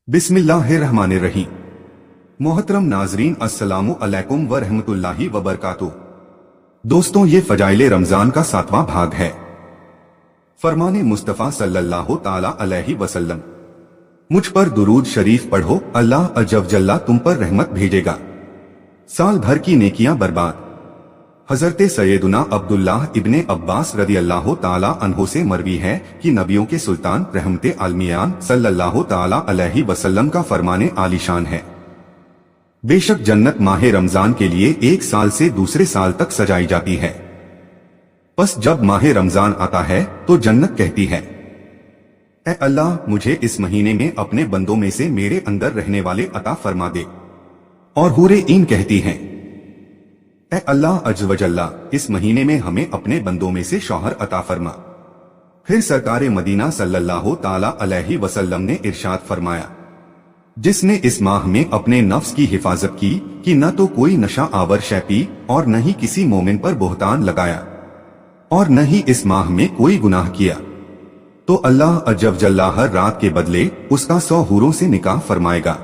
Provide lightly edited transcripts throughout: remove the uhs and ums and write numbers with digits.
बिस्मिल्लाहिर्रहमानिर्रहीम। मोहतरम नाजरीन, अस्सलामु अलैकुम व रहमतुल्लाहि व बरकातुहू। दोस्तों, ये फजाइले रमजान का 7वां भाग है। फरमाने मुस्तफ़ा सल्लल्लाहु ताला अलैहि वसल्लम, मुझ पर दुरूद शरीफ पढ़ो, अल्लाह अज़्ज़ व जल्ला तुम पर रहमत भेजेगा, साल भर की नेकियां बर्बाद। हजरत सैयदुना अब्दुल्लाह इब्ने अब्बास रदियल्लाहु ताला अन्हो से मरवी है कि नबियों के सुल्तान रहमते आलमियान सल्लल्लाहु ताला अलैहि वसल्लम का फरमाने आलीशान है, बेशक जन्नत माह रमजान के लिए एक साल से दूसरे साल तक सजाई जाती है। बस जब माह रमजान आता है तो जन्नत कहती है, ऐ अल्लाह, मुझे इस महीने में अपने बंदों में से मेरे अंदर रहने वाले अता फरमा दे। और हूरे ईन कहती हैं, ऐ अल्लाह अज़्ज़ व जल्ला, इस महीने में हमें अपने बंदों में से शौहर अता फरमा। फिर सरकारे मदीना सल्लल्लाहु ताला अलैहि वसल्लम ने इरशाद फरमाया, जिसने इस माह में अपने नफ्स की हिफाजत की कि न तो कोई नशा आवर शै पी और न ही किसी मोमिन पर बोहतान लगाया और न ही इस माह में कोई गुनाह किया, तो अल्लाह अज़्ज़ व जल्ला हर रात के बदले उसका 100 हूरों से निकाह फरमाएगा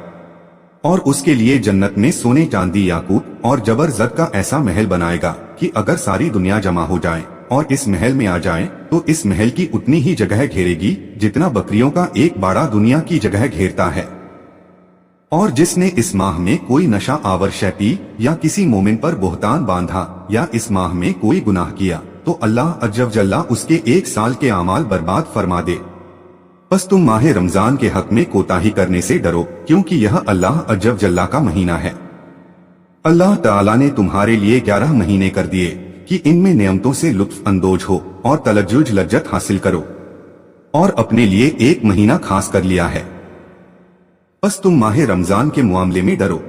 और उसके लिए जन्नत में सोने चांदी याकूत और जबरजद का ऐसा महल बनाएगा कि अगर सारी दुनिया जमा हो जाए और इस महल में आ जाए तो इस महल की उतनी ही जगह घेरेगी जितना बकरियों का एक बाड़ा दुनिया की जगह घेरता है। और जिसने इस माह में कोई नशा आवर शै पी या किसी मोमिन पर बोहतान बांधा या इस माह में कोई गुनाह किया तो अल्लाह अज़्ज़ व जल्ला उसके 1 साल के आमाल बर्बाद फरमा दे। बस तुम माह रमजान के हक में कोताही करने से डरो, क्योंकि यह अल्लाह अज़्ज़ व जल्ला का महीना है। अल्लाह ताला ने तुम्हारे लिए 11 महीने कर दिए कि इनमें नेमतों से लुत्फ अंदोज हो और तलज्जुज लज्जत हासिल करो, और अपने लिए 1 महीना खास कर लिया है। बस तुम माह रमजान के मामले में डरो।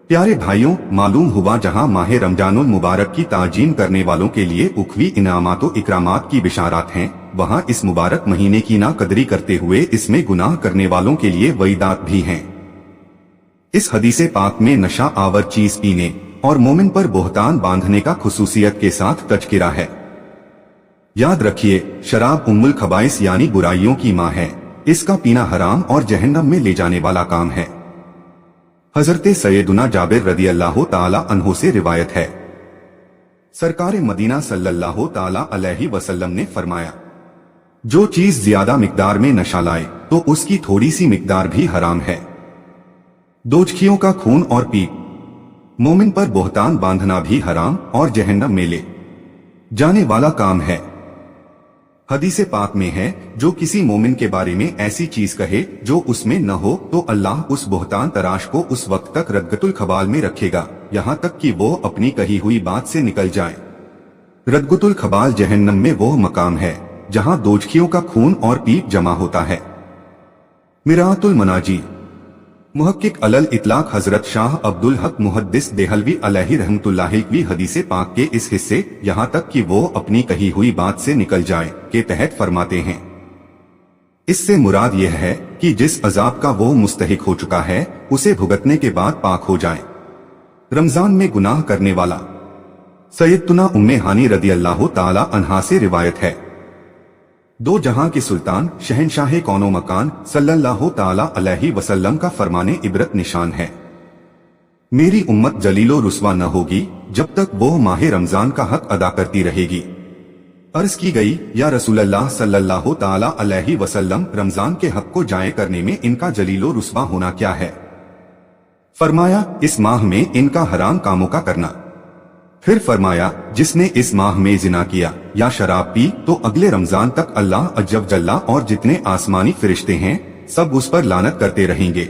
प्यारे भाइयों, मालूम हुआ जहां माह रमजानुल मुबारक की ताजीम करने वालों के लिए उखवी इनामात व इकरामात की बिशारात हैं, वहां इस मुबारक महीने की नाकदरी करते हुए इसमें गुनाह करने वालों के लिए वईदात भी हैं। इस हदीसे पाक में नशा आवर चीज पीने और मोमिन पर बोहतान बांधने का खुसूसियत के साथ तज़किरा है। याद रखिए, शराब उम्मुल खबाइस यानी बुराइयों की मां है, इसका पीना हराम और जहन्नम में ले जाने वाला काम है। हजरत सैयदुना जाबिर रदियल्लाहु ताला अन्हो से रिवायत है, सरकारे मदीना सल्लल्लाहु ताला अलैहि वसल्लम ने फरमाया, जो चीज ज्यादा मिकदार में नशा लाए तो उसकी थोड़ी सी मिकदार भी हराम है। दोजखियों का खून और पीप, मोमिन पर बोहतान बांधना भी हराम और जहन्नम में ले जाने वाला काम है। हदीसे पाक में है, जो किसी मोमिन के बारे में ऐसी चीज कहे जो उसमें न हो तो अल्लाह उस बोहतान तराश को उस वक्त तक रद्गतुल खबाल में रखेगा यहाँ तक कि वो अपनी कही हुई बात से निकल जाए। रद्गतुल खबाल जहन्नम में वो मकाम है जहाँ दोजखियों का खून और पीप जमा होता है। मिरातुल मनाजी मुहक्किक अलल इतलाक हजरत शाह अब्दुल हक मुहद्दिस देहलवी अलैहि रहमतुल्लाहि की हदीसे पाक के इस हिस्से यहाँ तक कि वो अपनी कही हुई बात से निकल जाए के तहत फरमाते हैं, इससे मुराद यह है कि जिस अजाब का वो मुस्तहिक हो चुका है उसे भुगतने के बाद पाक हो जाए। रमजान में गुनाह करने वाला सैयदतुना उम्मे हानी रदियल्लाहु ताला अन्हा से रिवायत है, दो जहां के सुल्तान शहनशाह कौनो मकान सल्लल्लाहु ताला अलैहि वसल्लम का फरमाने इबरत निशान है, मेरी उम्मत जलीलो रुस्वा न होगी जब तक वो माह रमजान का हक अदा करती रहेगी। अर्ज की गई, या रसूलल्लाह सल्लल्लाहु ताला अलैहि वसल्लम, रमजान के हक को जाये करने में इनका जलीलो रुस्वा होना क्या है? फरमाया, इस माह में इनका हराम कामों का करना। फिर फरमाया, जिसने इस माह में जिना किया या शराब पी तो अगले रमजान तक अल्लाह अज़्ज़ व जल्ला और जितने आसमानी फरिश्ते हैं सब उस पर लानत करते रहेंगे।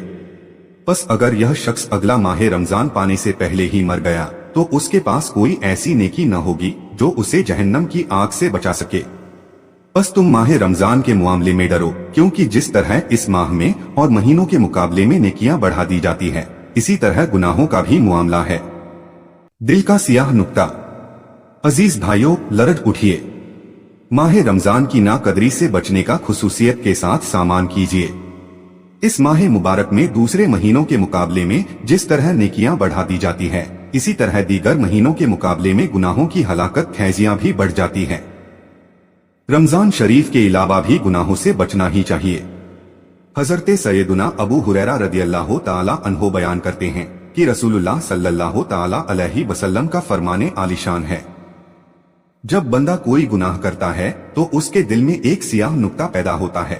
बस अगर यह शख्स अगला माह रमजान पाने से पहले ही मर गया तो उसके पास कोई ऐसी नेकी न होगी जो उसे जहन्नम की आग से बचा सके। बस तुम माह रमजान के मामले में डरो, क्योंकि जिस तरह इस माह में और महीनों के मुकाबले में नेकियां बढ़ा दी जाती है, इसी तरह गुनाहों का भी मामला है। दिल का सियाह नुक्ता, अजीज भाइयों, लरज उठिए, माह रमजान की नाकदरी से बचने का खुसूसियत के साथ सामान कीजिए। इस माह मुबारक में दूसरे महीनों के मुकाबले में जिस तरह नेकियां बढ़ा दी जाती है, इसी तरह दीगर महीनों के मुकाबले में गुनाहों की हलाकत खैजियां भी बढ़ जाती हैं। रमजान शरीफ के अलावा भी गुनाहों से बचना ही चाहिए। हजरत सैयदुना अबू हुरैरा रदियल्लाहु ताला अन्हो बयान करते हैं कि रसूलुल्लाह सल्लल्लाहु ताला अलैहि वसल्लम का फरमाने आलिशान है, जब बंदा कोई गुनाह करता है तो उसके दिल में एक सियाह नुक्ता पैदा होता है।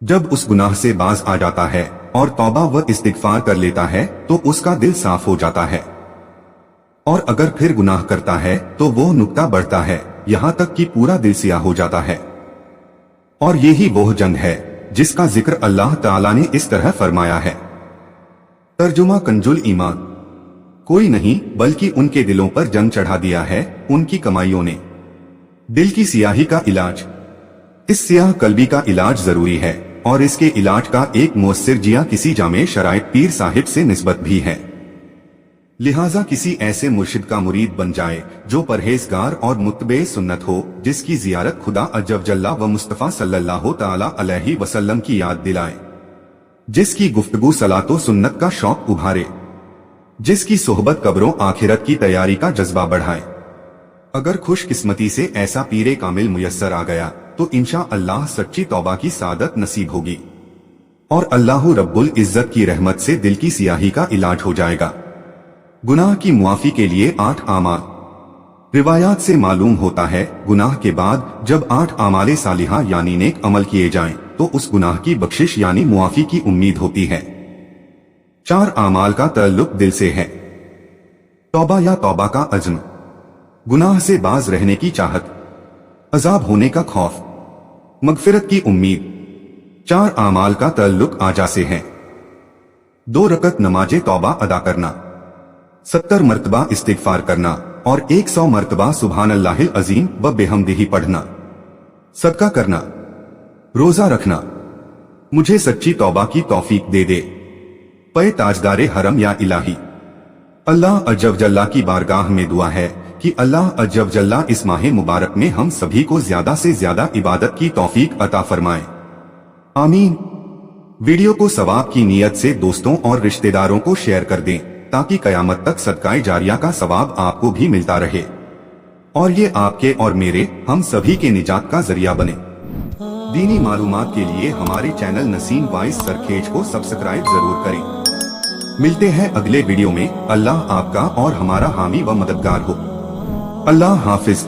जब उस गुनाह से बाज आ जाता है और तौबा व इस्तिगफार कर लेता है तो उसका दिल साफ हो जाता है, और अगर फिर गुनाह करता है तो वो नुक्ता बढ़ता है यहाँ तक कि पूरा दिल सियाह हो जाता है। और यही वो जंग है जिसका जिक्र अल्लाह ताला ने इस तरह फरमाया है। तर्जुमा कंजुल ईमान, कोई नहीं बल्कि उनके दिलों पर जंग चढ़ा दिया है उनकी कमाइयों ने। दिल की सियाही का इलाज, इस सियाह कल्बी का इलाज जरूरी है और इसके इलाज का एक मुअस्सिर जिया किसी जामे शराइत पीर साहिब से निस्बत भी है। लिहाजा किसी ऐसे मुर्शिद का मुरीद बन जाए जो परहेजगार और मुत्तबे सुन्नत हो, जिसकी जियारत खुदा अज्जल जल्ला व मुस्तफा सल्लल्लाहु ताला अलैहि वसल्लम की याद दिलाए, जिसकी गुफ्तगू सलातो सुन्नत का शौक उभारे, जिसकी सोहबत कब्रों आखिरत की तैयारी का जज्बा बढ़ाए। अगर खुशकिस्मती से ऐसा पीरे कामिल मुयस्सर आ गया तो इंशा अल्लाह सच्ची तौबा की सादत नसीब होगी और अल्लाह रब्बुल इज्जत की रहमत से दिल की सियाही का इलाज हो जाएगा। गुनाह की मुआफी के लिए 8 आमाल। रिवायात से मालूम होता है गुनाह के बाद जब 8 आमाले सालिहा यानी नेक अमल किए जाएं तो उस गुनाह की बख्शिश यानी मुआफी की उम्मीद होती है। 4 आमाल का ताल्लुक दिल से है। तौबा या तौबा का अज़्म, गुनाह से बाज रहने की चाहत, अजाब होने का खौफ, मगफिरत की उम्मीद। 4 आमाल का ताल्लुक आजा से है। 2 रकत नमाजे तौबा अदा करना, 70 मर्तबा इस्तिगफार करना और 100 मर्तबा सुभान अल्लाहिल अजीम व बेहमदिही पढ़ना। सदका करना, रोजा रखना। मुझे सच्ची तौबा की तौफीक दे दे। पे ताजदारे हरम या इलाही, अल्लाह अज्जल जल्ला की बारगाह में दुआ है कि अल्लाह अज्जल जल्ला इस माह मुबारक में हम सभी को ज्यादा से ज्यादा इबादत की तौफीक अता फरमाए, आमीन। वीडियो को सवाब की नीयत से दोस्तों और रिश्तेदारों को शेयर कर दें ताकि कयामत तक सदकाए जारिया का सवाब आपको भी मिलता रहे और ये आपके और मेरे हम सभी के निजात का जरिया बने। दीनी मालूमात के लिए हमारे चैनल नसीम वॉइस सरखेज को सब्सक्राइब जरूर करें। मिलते हैं अगले वीडियो में। अल्लाह आपका और हमारा हामी व मददगार हो। अल्लाह हाफिज।